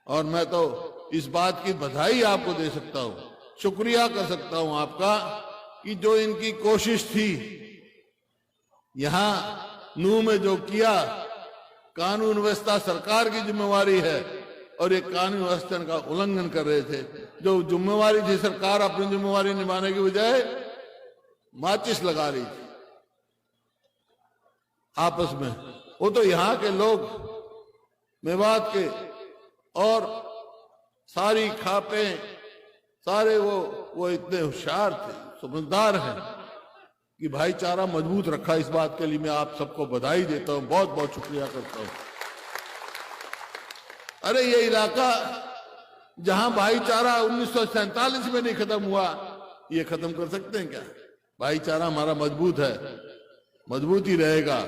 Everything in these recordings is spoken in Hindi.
और मैं तो इस बात की बधाई आपको दे सकता हूं, शुक्रिया कर सकता हूं आपका कि जो इनकी कोशिश थी यहां नूह में जो किया, कानून व्यवस्था सरकार की जिम्मेवारी है और ये कानून व्यवस्था का उल्लंघन कर रहे थे। जो जिम्मेवारी थी सरकार अपनी जिम्मेवारी निभाने की बजाय माचिस लगा रही थी आपस में। वो तो यहां के लोग मेवात के और सारी खापे सारे वो इतने होशियार थे, समझदार हैं कि भाईचारा मजबूत रखा। इस बात के लिए मैं आप सबको बधाई देता हूं, बहुत बहुत शुक्रिया करता हूं। अरे ये इलाका जहां भाईचारा 1947 में नहीं खत्म हुआ, ये खत्म कर सकते हैं क्या? भाईचारा हमारा मजबूत है, मजबूत ही रहेगा,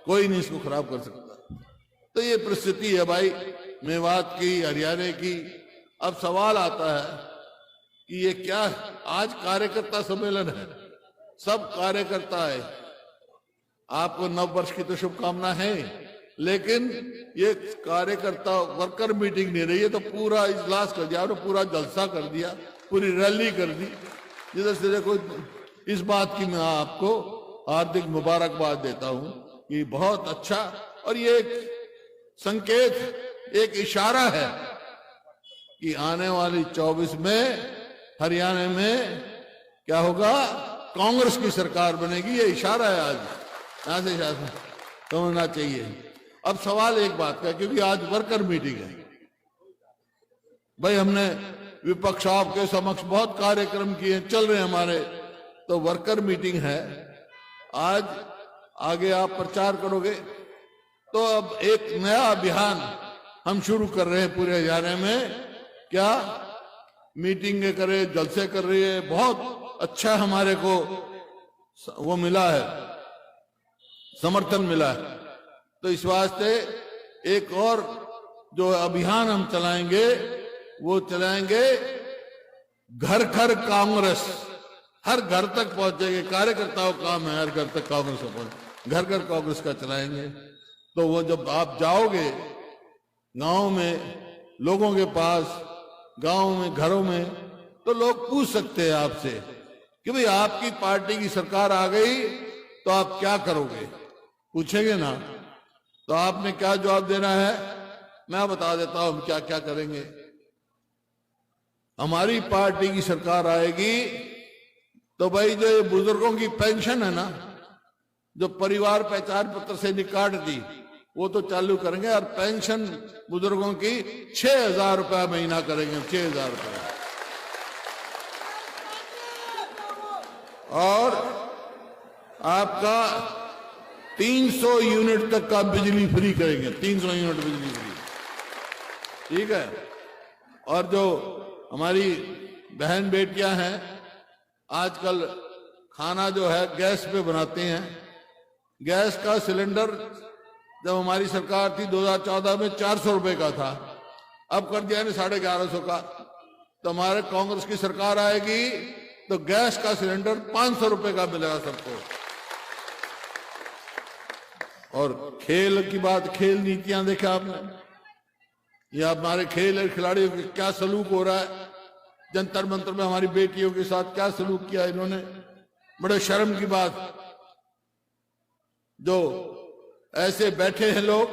कोई नहीं इसको खराब कर सकता। तो ये परिस्थिति है भाई मेवात की, हरियाणा की। अब सवाल आता है कि ये क्या, आज कार्यकर्ता सम्मेलन है, सब कार्यकर्ता है, आपको नव वर्ष की तो शुभकामना है, लेकिन ये कार्यकर्ता वर्कर मीटिंग नहीं रही है, तो पूरा इजलास कर दिया, पूरा जलसा कर दिया, पूरी रैली कर दी। जिधर से देखो, इस बात की मैं आपको हार्दिक मुबारकबाद देता हूं कि बहुत अच्छा, और ये एक संकेत, एक इशारा है कि आने वाली 24 में हरियाणा में क्या होगा, कांग्रेस की सरकार बनेगी। ये इशारा है, आज यहां से समझना चाहिए। अब सवाल एक बात का, क्योंकि आज वर्कर मीटिंग है भाई, हमने विपक्ष आपके समक्ष बहुत कार्यक्रम किए, चल रहे हमारे, तो वर्कर मीटिंग है आज, आगे आप प्रचार करोगे। तो अब एक नया अभियान हम शुरू कर रहे हैं पूरे हरियाणा में, क्या मीटिंगें करे, जलसे कर रही है, बहुत अच्छा हमारे को वो मिला है, समर्थन मिला है। तो इस वास्ते एक और जो अभियान हम चलाएंगे, वो चलाएंगे घर घर कांग्रेस, हर घर तक पहुंचेंगे, कार्यकर्ताओं का काम है हर घर तक कांग्रेस पहुंचे, घर घर कांग्रेस का चलाएंगे। तो वो जब आप जाओगे गांव में, लोगों के पास, गांव में, घरों में, तो लोग पूछ सकते हैं आपसे कि भाई आपकी पार्टी की सरकार आ गई तो आप क्या करोगे, पूछेंगे ना, तो आपने क्या जवाब देना है, मैं बता देता हूं हम क्या क्या करेंगे। हमारी पार्टी की सरकार आएगी तो भाई जो ये बुजुर्गों की पेंशन है ना, जो परिवार पहचान पत्र से निकाट दी, वो तो चालू करेंगे, और पेंशन बुजुर्गों की 6,000 रुपया महीना करेंगे, 6,000 रुपया। और आपका 300 यूनिट तक का बिजली फ्री करेंगे, 300 यूनिट बिजली फ्री, ठीक है। और जो हमारी बहन बेटियां हैं, आजकल खाना जो है गैस पे बनाते हैं, गैस का सिलेंडर जब हमारी सरकार थी 2014 में 400 रुपए का था, अब कर दिया ने 1150 का। तो हमारे कांग्रेस की सरकार आएगी तो गैस का सिलेंडर 500 रुपए का मिलेगा सबको। और खेल की बात, खेल नीतियां देखा आपने, ये हमारे खेल खिलाड़ियों के क्या सलूक हो रहा है, जंतर मंतर में हमारी बेटियों के साथ क्या सलूक किया इन्होंने, बड़े शर्म की बात। जो ऐसे बैठे हैं लोग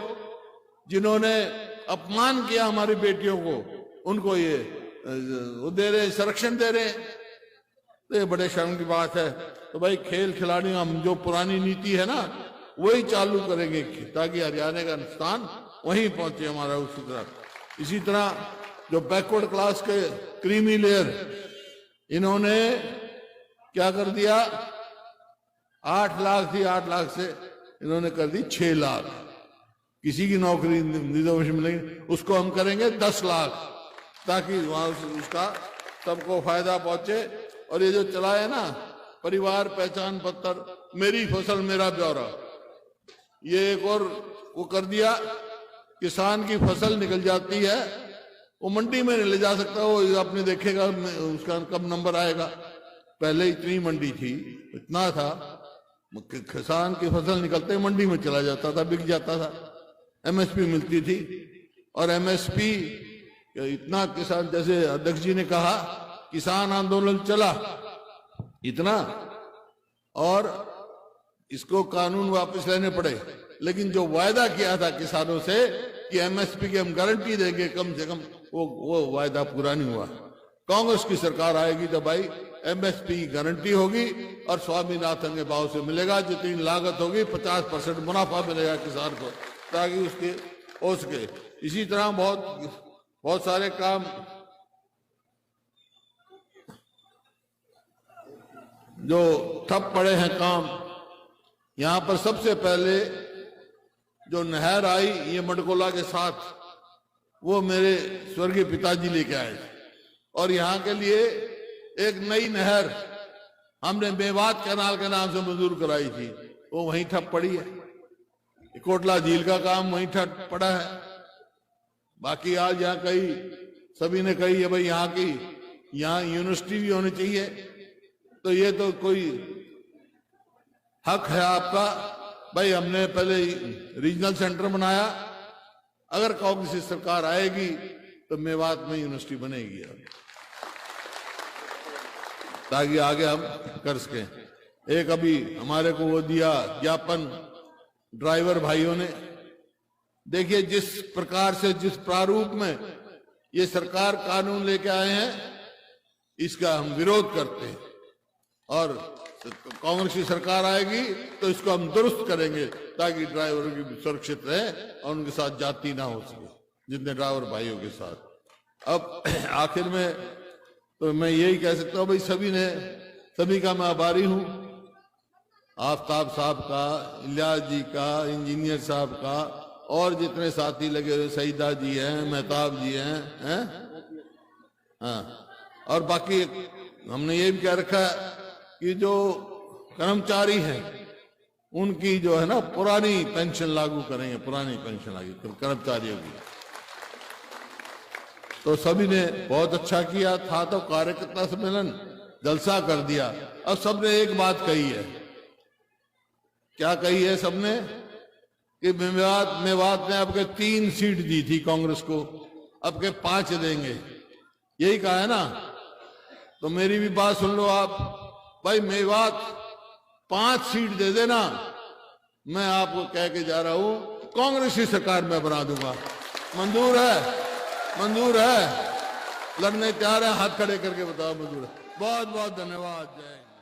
जिन्होंने अपमान किया हमारी बेटियों को, उनको ये वो दे रहे, संरक्षण दे रहे, तो ये बड़े शर्म की बात है। तो भाई खेल खिलाड़ियों, हम जो पुरानी नीति है ना वही चालू करेंगे ताकि हरियाणा का स्थान वहीं पहुंचे हमारा उसी तरह। इसी तरह जो बैकवर्ड क्लास के क्रीमी लेयर, इन्होंने क्या कर दिया, 8 लाख थी, 8 लाख से इन्होंने कर दी 6 लाख। किसी की नौकरी रिजर्वेशन मिलेगी, उसको हम करेंगे 10 लाख, ताकि वहां उसका सबको फायदा पहुंचे। और ये जो चलाए ना परिवार पहचान पत्र, मेरी फसल मेरा ब्यौरा, ये एक और वो कर दिया, किसान की फसल निकल जाती है, वो मंडी में नहीं ले जा सकता, वो आपने देखेगा उसका कब नंबर आएगा। पहले इतनी मंडी थी, इतना था, किसान की फसल निकलते मंडी में चला जाता था, बिक जाता था, एमएसपी मिलती थी। और एमएसपी कि इतना किसान, जैसे अध्यक्ष जी ने कहा किसान आंदोलन चला इतना, और इसको कानून वापस लेने पड़े, लेकिन जो वायदा किया था किसानों से कि एमएसपी की हम गारंटी देंगे कम से कम, वो वायदा पूरा नहीं हुआ। कांग्रेस की सरकार आएगी तो भाई एमएसपी की गारंटी होगी और स्वामीनाथन के भाव से मिलेगा, जितनी लागत होगी 50% मुनाफा मिलेगा किसान को, ताकि उसके हो सके। इसी तरह बहुत सारे काम जो ठप पड़े हैं काम, यहां पर सबसे पहले जो नहर आई ये मडकोला के साथ, वो मेरे स्वर्गीय पिताजी लेके आए, और यहाँ के लिए एक नई नहर हमने मेवात कैनाल के नाम से मंजूर कराई थी, वो वहीं ठप पड़ी है। कोटला झील का काम वहीं ठप पड़ा है। बाकी आज यहाँ कही सभी ने कही है भाई यहाँ यूनिवर्सिटी भी होनी चाहिए, तो ये तो कोई हक है आपका भाई। हमने पहले रीजनल सेंटर बनाया, अगर कांग्रेस की सरकार आएगी तो मेवात में यूनिवर्सिटी बनेगी ताकि आगे हम कर सकें। एक अभी हमारे को वो दिया ज्ञापन ड्राइवर भाइयों ने, देखिए जिस प्रकार से जिस प्रारूप में ये सरकार कानून लेके आए हैं इसका हम विरोध करते हैं, और कांग्रेस की सरकार आएगी तो इसको हम दुरुस्त करेंगे ताकि ड्राइवर की सुरक्षित रहे और उनके साथ जाति ना हो सके, जितने ड्राइवर भाइयों के साथ। अब आखिर में तो मैं यही कह सकता हूं भाई सभी का मैं आभारी हूं, आफ्ताब साहब का, इलियास जी का, इंजीनियर साहब का, और जितने साथी लगे हुए, सईदा जी हैं, मेहताब जी हैं, हाँ, और बाकी हमने ये भी कह रखा है कि जो कर्मचारी हैं उनकी जो है ना पुरानी पेंशन लागू करेंगे, पुरानी पेंशन लागू कर्मचारियों की। तो सभी ने बहुत अच्छा किया था, तो कार्यकर्ता सम्मेलन जलसा कर दिया। अब सबने एक बात कही है, क्या कही है सबने, कि मेवात ने आपके 3 सीट दी थी कांग्रेस को, अब के 5 देंगे, यही कहा है ना। तो मेरी भी बात सुन लो आप भाई, मेवात 5 सीट दे देना, मैं आपको कह के जा रहा हूं कांग्रेस की सरकार में बना दूंगा। मंजूर है? मंजूर है? लड़ने तैयार है? हाथ खड़े करके बताओ मंजूर है? बहुत बहुत धन्यवाद। जय हिंद।